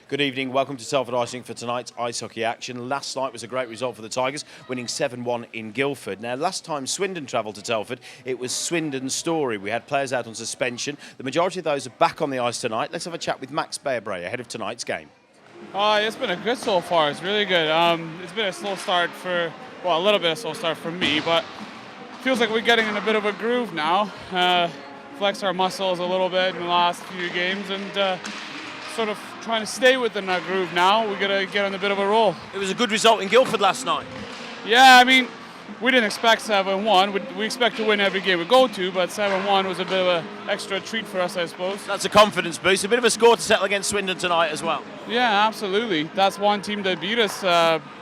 Good evening, welcome to Telford Icing for tonight's ice hockey action. Last night was a great result for the Tigers, winning 7-1 in Guildford. Now, last time Swindon travelled to Telford, it was Swindon's story. We had players out on suspension. The majority of those are back on the ice tonight. Let's have a chat with Max Bearbray ahead of tonight's game. It's been a good so far. It's really good. It's been a slow start a little bit of a slow start for me, but it feels like we're getting in a bit of a groove now. Flex our muscles a little bit in the last few games and sort of trying to stay within that groove now. We're going to get on a bit of a roll. It was a good result in Guildford last night. Yeah, I mean, we didn't expect 7-1. We expect to win every game we go to, but 7-1 was a bit of an extra treat for us, I suppose. That's a confidence boost. A bit of a score to settle against Swindon tonight as well. Yeah, absolutely. That's one team that beat us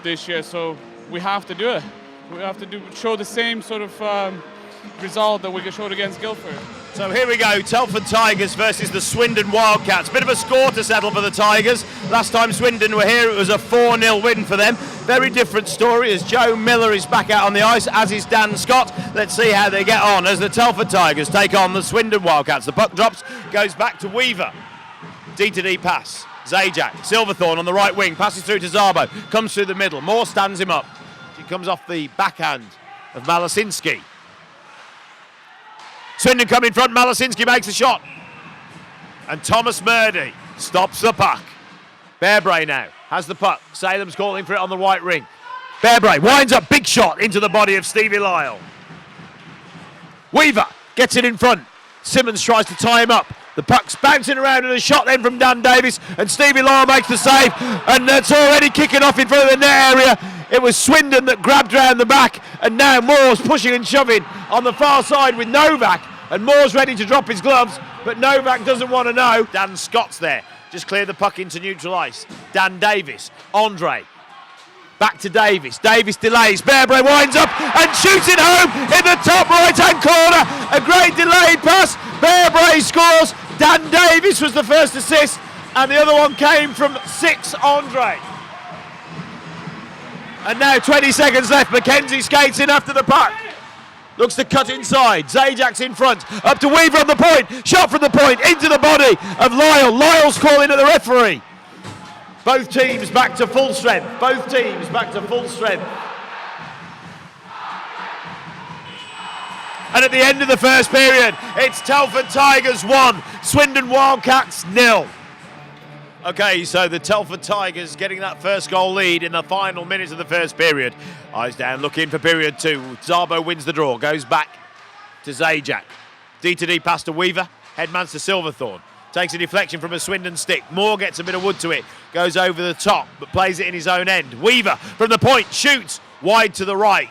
this year, so we have to do it. We have to show the same sort of result that we showed against Guildford. So here we go, Telford Tigers versus the Swindon Wildcats. Bit of a score to settle for the Tigers. Last time Swindon were here, it was a 4-0 win for them. Very different story as Joe Miller is back out on the ice, as is Dan Scott. Let's see how they get on as the Telford Tigers take on the Swindon Wildcats. The puck drops, goes back to Weaver. D-to-D pass. Zajac, Silverthorne on the right wing, passes through to Zabo, comes through the middle. Moore stands him up. He comes off the backhand of Malasinski. Swindon come in front, Malasinski makes a shot. And Thomas Murdy stops the puck. Bearbray now has the puck. Salem's calling for it on the right ring. Bearbray winds up, big shot into the body of Stevie Lyle. Weaver gets it in front. Simmons tries to tie him up. The puck's bouncing around and a shot then from Dan Davis. And Stevie Lyle makes the save. And that's already kicking off in front of the net area. It was Swindon that grabbed round the back. And now Moore's pushing and shoving on the far side with Novak. And Moore's ready to drop his gloves, but Novak doesn't want to know. Dan Scott's there, just cleared the puck into neutral ice. Dan Davis, Andre, back to Davis. Davis delays, Bearbray winds up and shoots it home in the top right-hand corner. A great delayed pass, Bearbray scores. Dan Davis was the first assist, and the other one came from 6 Andre. And now 20 seconds left, McKenzie skates in after the puck. Looks to cut inside, Zajac's in front, up to Weaver on the point, shot from the point, into the body of Lyle. Lyle's calling at the referee. Both teams back to full strength, And at the end of the first period, it's Telford Tigers 1, Swindon Wildcats 0. Okay, so the Telford Tigers getting that first goal lead in the final minutes of the first period. Eyes down, looking for period 2. Zabo wins the draw, goes back to Zajac. D-to-D pass to Weaver, headmans to Silverthorne. Takes a deflection from a Swindon stick. Moore gets a bit of wood to it, goes over the top, but plays it in his own end. Weaver from the point, shoots wide to the right.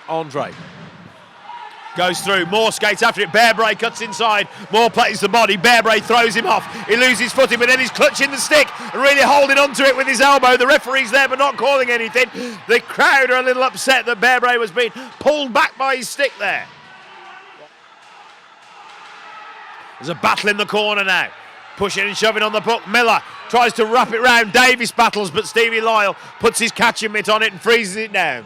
Andre goes through, Moore skates after it, Bearbray cuts inside, Moore plays the body, Bearbray throws him off, he loses footing, but then he's clutching the stick and really holding onto it with his elbow. The referee's there but not calling anything. The crowd are a little upset that Bearbray was being pulled back by his stick there. There's a battle in the corner now, pushing and shoving on the puck. Miller tries to wrap it round, Davis battles, but Stevie Lyle puts his catching mitt on it and freezes it down.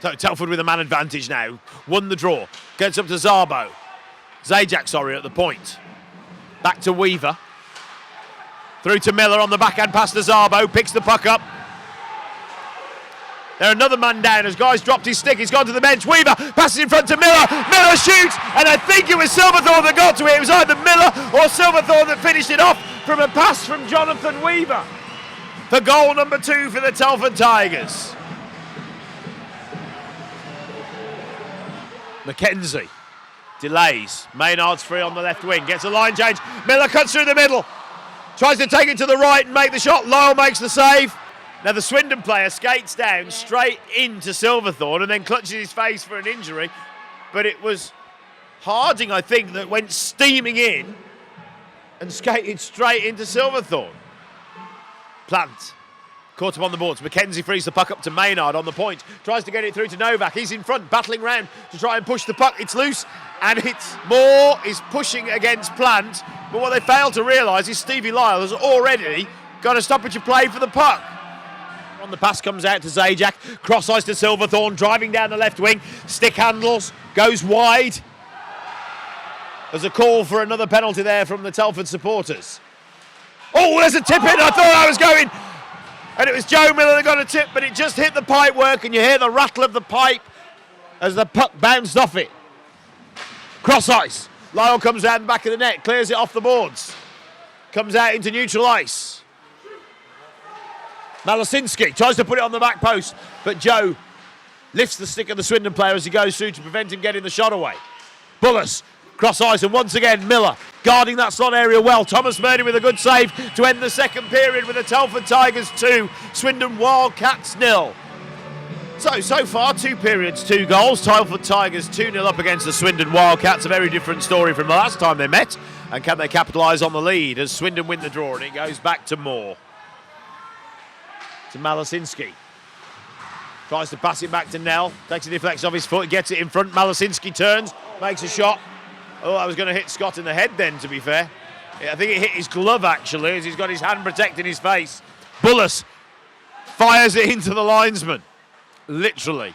So Telford with a man advantage now. Won the draw. Gets up to Zabo. Zajac, at the point. Back to Weaver. Through to Miller on the backhand pass to Zabo. Picks the puck up. There another man down as Guy's dropped his stick. He's gone to the bench. Weaver passes in front to Miller. Miller shoots. And I think it was Silverthorne that got to it. It was either Miller or Silverthorne that finished it off from a pass from Jonathan Weaver. For goal number 2 for the Telford Tigers. McKenzie delays. Maynard's free on the left wing. Gets a line change. Miller cuts through the middle. Tries to take it to the right and make the shot. Lyle makes the save. Now the Swindon player skates down straight into Silverthorne and then clutches his face for an injury. But it was Harding, I think, that went steaming in and skated straight into Silverthorne. Plant caught him on the boards. McKenzie frees the puck up to Maynard on the point. Tries to get it through to Novak. He's in front, battling round to try and push the puck. It's loose, and it's Moore is pushing against Plant. But what they fail to realise is Stevie Lyle has already got a stoppage of play for the puck. The pass comes out to Zajac. Cross ice to Silverthorne, driving down the left wing. Stick handles, goes wide. There's a call for another penalty there from the Telford supporters. Oh, there's a tip in. I thought I was going. And it was Joe Miller that got a tip, but it just hit the pipe work, and you hear the rattle of the pipe as the puck bounced off it. Cross ice. Lyle comes down the back of the net, clears it off the boards. Comes out into neutral ice. Malasinski tries to put it on the back post, but Joe lifts the stick of the Swindon player as he goes through to prevent him getting the shot away. Bullis, cross ice, and once again Miller guarding that slot area well. Thomas Murdy with a good save to end the second period with the Telford Tigers 2, Swindon Wildcats 0. So far, 2 periods, 2 goals. Telford Tigers 2-0 up against the Swindon Wildcats. A very different story from the last time they met. And can they capitalise on the lead as Swindon win the draw, and it goes back to Moore. To Malasinski. Tries to pass it back to Nell. Takes a deflection off his foot, gets it in front. Malasinski turns, makes a shot. Oh, I was going to hit Scott in the head then, to be fair. I think it hit his glove, actually, as he's got his hand protecting his face. Bullis fires it into the linesman. Literally.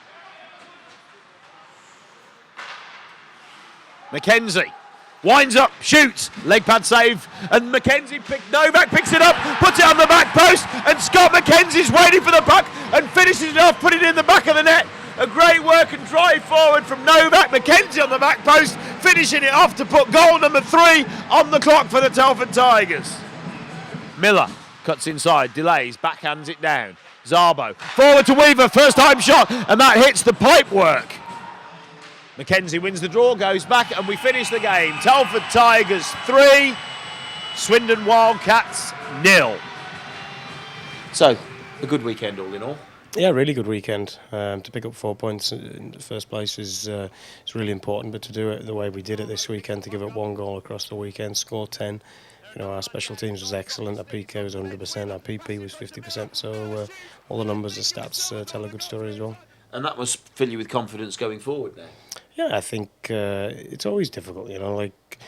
McKenzie winds up, shoots, leg pad save, and Novak picks it up, puts it on the back post, and Scott McKenzie's waiting for the puck and finishes it off, putting it in the back of the net. A great work and drive forward from Novak. McKenzie on the back post, finishing it off to put goal number 3 on the clock for the Telford Tigers. Miller cuts inside, delays, backhands it down. Zabo, forward to Weaver, first time shot, and that hits the pipe work. McKenzie wins the draw, goes back, and we finish the game. Telford Tigers 3, Swindon Wildcats 0. So, a good weekend all in all. Yeah, really good weekend. To pick up 4 points in the first place is really important, but to do it the way we did it this weekend, to give up 1 goal across the weekend, score 10. You know, our special teams was excellent. Our PK was 100%. Our PP was 50%. So all the numbers, the stats tell a good story as well. And that must fill you with confidence going forward now. Yeah, I think it's always difficult, you know, like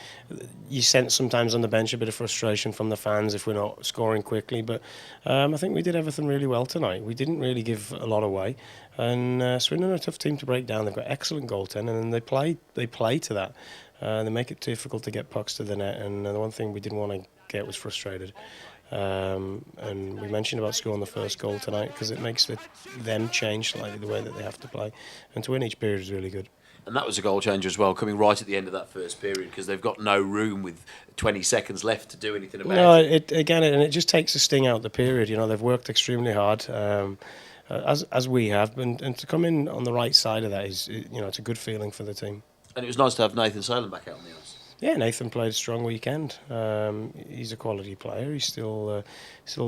you sense sometimes on the bench a bit of frustration from the fans if we're not scoring quickly, but I think we did everything really well tonight. We didn't really give a lot away, and Swindon are a tough team to break down. They've got excellent goaltending, and they play to that. They make it difficult to get pucks to the net, and the one thing we didn't want to get was frustrated. And we mentioned about scoring the first goal tonight because it makes them change slightly the way that they have to play, and to win each period is really good. And that was a goal changer as well, coming right at the end of that first period, because they've got no room with 20 seconds left to do anything about it. It just takes the sting out of the period. You know, they've worked extremely hard, as we have, and to come in on the right side of that is, you know, it's a good feeling for the team. And it was nice to have Nathan Salem back out on the ice. Yeah, Nathan played a strong weekend. He's a quality player. He's still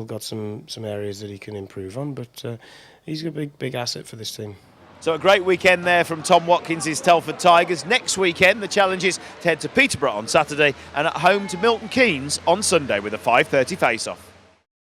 got some areas that he can improve on, but he's a big asset for this team. So a great weekend there from Tom Watkins' Telford Tigers. Next weekend, the challenge is to head to Peterborough on Saturday and at home to Milton Keynes on Sunday with a 5:30 face-off.